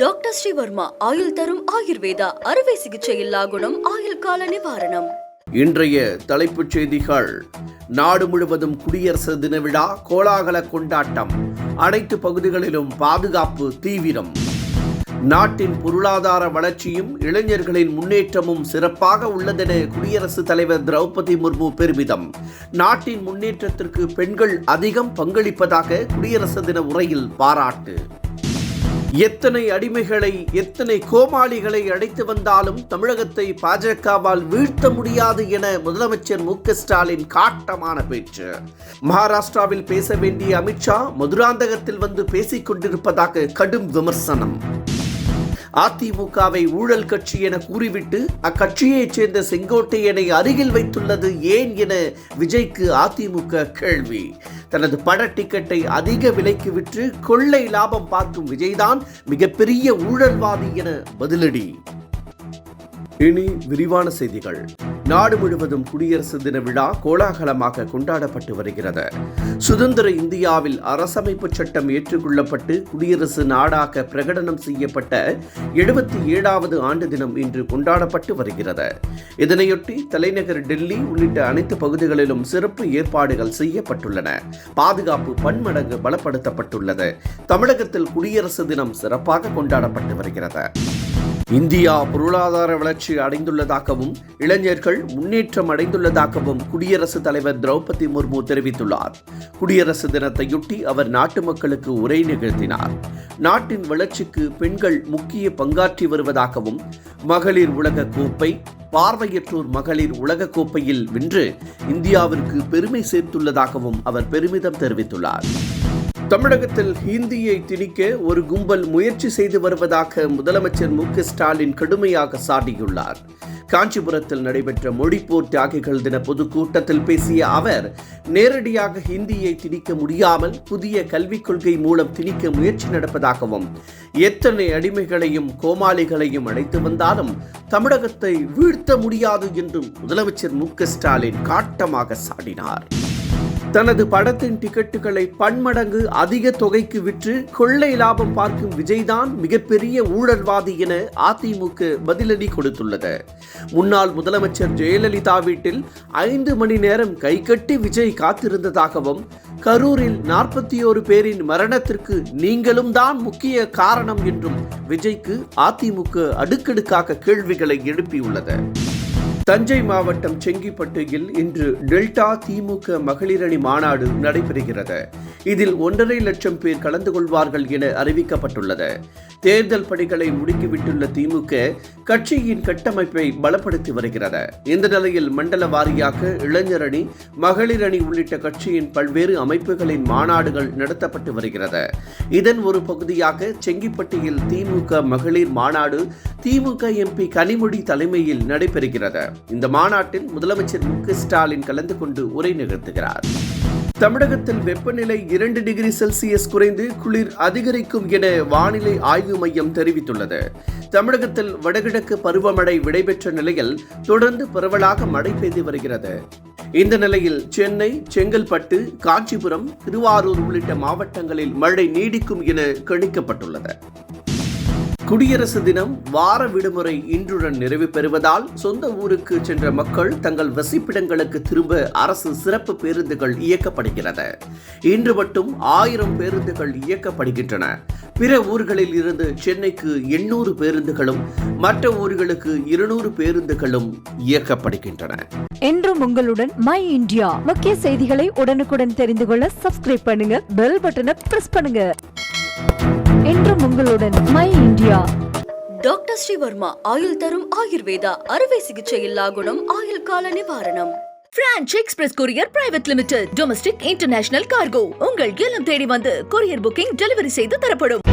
Doctor Sreevarma ஆயுள் தரும் ஆயுர்வேதா அறுவை சிகிச்சையில்லா குணம் ஆயுள் கால நிவாரணம். இன்றைய தலைப்புச் செய்திகள். நாடு முழுவதும் குடியரசு தின விழா கோலாகல கொண்டாட்டம். அனைத்து பகுதிகளிலும் பாதுகாப்பு தீவிரம். நாட்டின் பொருளாதார வளர்ச்சியும் இளைஞர்களின் முன்னேற்றமும் சிறப்பாக உள்ளதென குடியரசுத் தலைவர் திரௌபதி முர்மு பெருமிதம். நாட்டின் முன்னேற்றத்திற்கு பெண்கள் அதிகம் பங்களிப்பதாக குடியரசு தின உரையில் பாராட்டு. எத்தனை அடிமைகளை எத்தனை கோமாளிகளை அழைத்து வந்தாலும் தமிழகத்தை பாஜகவால் வீழ்த்த முடியாது என முதலமைச்சர் மு.க.ஸ்டாலின் காட்டமான பேச்சு. மகாராஷ்டிராவில் பேச வேண்டிய அமித்ஷா மதுராந்தகத்தில் வந்து பேசிக் கொண்டிருப்பதாக கடும் விமர்சனம். அதிமுகவை ஊழல் கட்சி என கூறிவிட்டு அக்கட்சியைச் சேர்ந்த செங்கோட்டையனை அருகில் வைத்துள்ளது ஏன் என விஜய்க்கு அதிமுக கேள்வி. தனது பட டிக்கெட்டை அதிக விலைக்கு விற்று கொள்ளை லாபம் பார்க்கும் விஜய்தான் மிகப்பெரிய ஊழல்வாதி என பதிலடி. இனி விரிவான செய்திகள். நாடு முழுவதும் குடியரசு தின விழா கோலாகலமாக கொண்டாடப்பட்டு வருகிறது. சுதந்திர இந்தியாவில் அரசமைப்பு சட்டம் ஏற்றுக்கொள்ளப்பட்டு குடியரசு நாடாக பிரகடனம் செய்யப்பட்ட 77வது ஆண்டு தினம் இன்று கொண்டாடப்பட்டு வருகிறது. இதனையொட்டி தலைநகர் டெல்லி உள்ளிட்ட அனைத்து பகுதிகளிலும் சிறப்பு ஏற்பாடுகள் செய்யப்பட்டுள்ளன. பாதுகாப்பு பன்மடங்கு பலப்படுத்தப்பட்டுள்ளது. தமிழகத்தில் குடியரசு தினம் சிறப்பாக கொண்டாடப்பட்டு வருகிறது. இந்தியா பொருளாதார வளர்ச்சி அடைந்துள்ளதாகவும் இளைஞர்கள் முன்னேற்றம் அடைந்துள்ளதாகவும் குடியரசுத் தலைவர் திரௌபதி முர்மு தெரிவித்துள்ளார். குடியரசு தினத்தையொட்டி அவர் நாட்டு மக்களுக்கு உரை நிகழ்த்தினார். நாட்டின் வளர்ச்சிக்கு பெண்கள் முக்கிய பங்காற்றி வருவதாகவும் மகளிர் உலக கோப்பை, பார்வையற்றோர் மகளிர் உலக கோப்பையில் வென்று இந்தியாவிற்கு பெருமை சேர்த்துள்ளதாகவும் அவர் பெருமிதம் தெரிவித்துள்ளார். தமிழகத்தில் ஹிந்தியை திணிக்க ஒரு கும்பல் முயற்சி செய்து வருவதாக முதலமைச்சர் மு.க.ஸ்டாலின் கடுமையாக சாடியுள்ளார். காஞ்சிபுரத்தில் நடைபெற்ற மொழிப்போர் தியாகிகள் தின பொதுக்கூட்டத்தில் பேசிய அவர், நேரடியாக ஹிந்தியை திணிக்க முடியாமல் புதிய கல்விக் கொள்கை மூலம் திணிக்க முயற்சி நடப்பதாகவும், எத்தனை அடிமைகளையும் கோமாளிகளையும் அழைத்து வந்தாலும் தமிழகத்தை வீழ்த்த முடியாது என்றும் முதலமைச்சர் மு.க.ஸ்டாலின் காட்டமாக சாடினார். தனது படத்தின் டிக்கெட்டுகளை பன்மடங்கு அதிக தொகைக்கு விற்று கொள்ளை லாபம் பார்க்கும் விஜய்தான் மிகப்பெரிய ஊழல்வாதி என அதிமுக பதிலடி கொடுத்துள்ளது. முன்னாள் முதலமைச்சர் ஜெயலலிதா வீட்டில் 5 மணி நேரம் கைகட்டி விஜய் காத்திருந்ததாகவும், கரூரில் 41 பேரின் மரணத்திற்கு நீங்களும் தான் முக்கிய காரணம் என்றும் விஜய்க்கு அதிமுக அடுக்கடுக்காக கேள்விகளை எழுப்பியுள்ளது. தஞ்சை மாவட்டம் செங்கிப்பட்டியில் இன்று டெல்டா திமுக மகளிரணி மாநாடு நடைபெறுகிறது. இதில் 1.5 லட்சம் பேர் கலந்து கொள்வார்கள் என அறிவிக்கப்பட்டுள்ளது. தேர்தல் பணிகளை முடுக்கிவிட்டுள்ள திமுக கட்சியின் கட்டமைப்பை பலப்படுத்தி வருகிறது. இந்த நிலையில் மண்டல வாரியாக இளைஞர் அணி, மகளிர் அணி உள்ளிட்ட கட்சியின் பல்வேறு அமைப்புகளின் மாநாடுகள் நடத்தப்பட்டு வருகிறது. இதன் ஒரு பகுதியாக செங்கிப்பட்டியில் திமுக மகளிர் மாநாடு திமுக எம்பி கனிமொழி தலைமையில் நடைபெறுகிறது. இந்த மாநாட்டில் முதலமைச்சர் மு.க.ஸ்டாலின் கலந்து கொண்டு உரை நிகழ்த்துகிறார். தமிழகத்தில் வெப்பநிலை 2 டிகிரி செல்சியஸ் குறைந்து குளிர் அதிகரிக்கும் என வானிலை ஆய்வு மையம் தெரிவித்துள்ளது. தமிழகத்தில் வடகிழக்கு பருவமழை விடைபெற்ற நிலையில் தொடர்ந்து பரவலாக மழை பெய்து வருகிறது. இந்த நிலையில் சென்னை, செங்கல்பட்டு, காஞ்சிபுரம், திருவாரூர் உள்ளிட்ட மாவட்டங்களில் மழை நீடிக்கும் என கணிக்கப்பட்டுள்ளது. குடியரசு தினம் வார விடுமுறை இன்றுடன் நிறைவு பெறுவதால் சொந்த ஊருக்கு சென்ற மக்கள் தங்கள் வசிப்பிடங்களுக்கு திரும்ப அரசு சிறப்பு பேருந்துகள் இயக்கப்படுகிறது. இன்று மட்டும் 1000 பேருந்துகள் இயக்கப்படுகின்றன. பிற ஊர்களில் இருந்து சென்னைக்கு 800 பேருந்துகளும் மற்ற ஊர்களுக்கு 200 பேருந்துகளும் இயக்கப்படுகின்றன. என்றும் உங்களுடன் மை இந்தியா. முக்கிய செய்திகளை உடனுக்குடன் தெரிந்து கொள்ள சப்ஸ்கிரைப் பண்ணுங்க, பெல் பட்டனை பிரஸ் பண்ணுங்க. என்றும் உங்களுடன் மை இந்தியா. டாக்டர் ஸ்ரீவர்மா ஆயுள் தரும் ஆயுர்வேதா அறுவை சிகிச்சையில்லா குணம் ஆயுள் கால நிவாரணம். Branch express courier private limited. Domestic international cargo. உங்கள் இல்லம் தேடி வந்து கொரியர் புக்கிங் டெலிவரி செய்து தரப்படும்.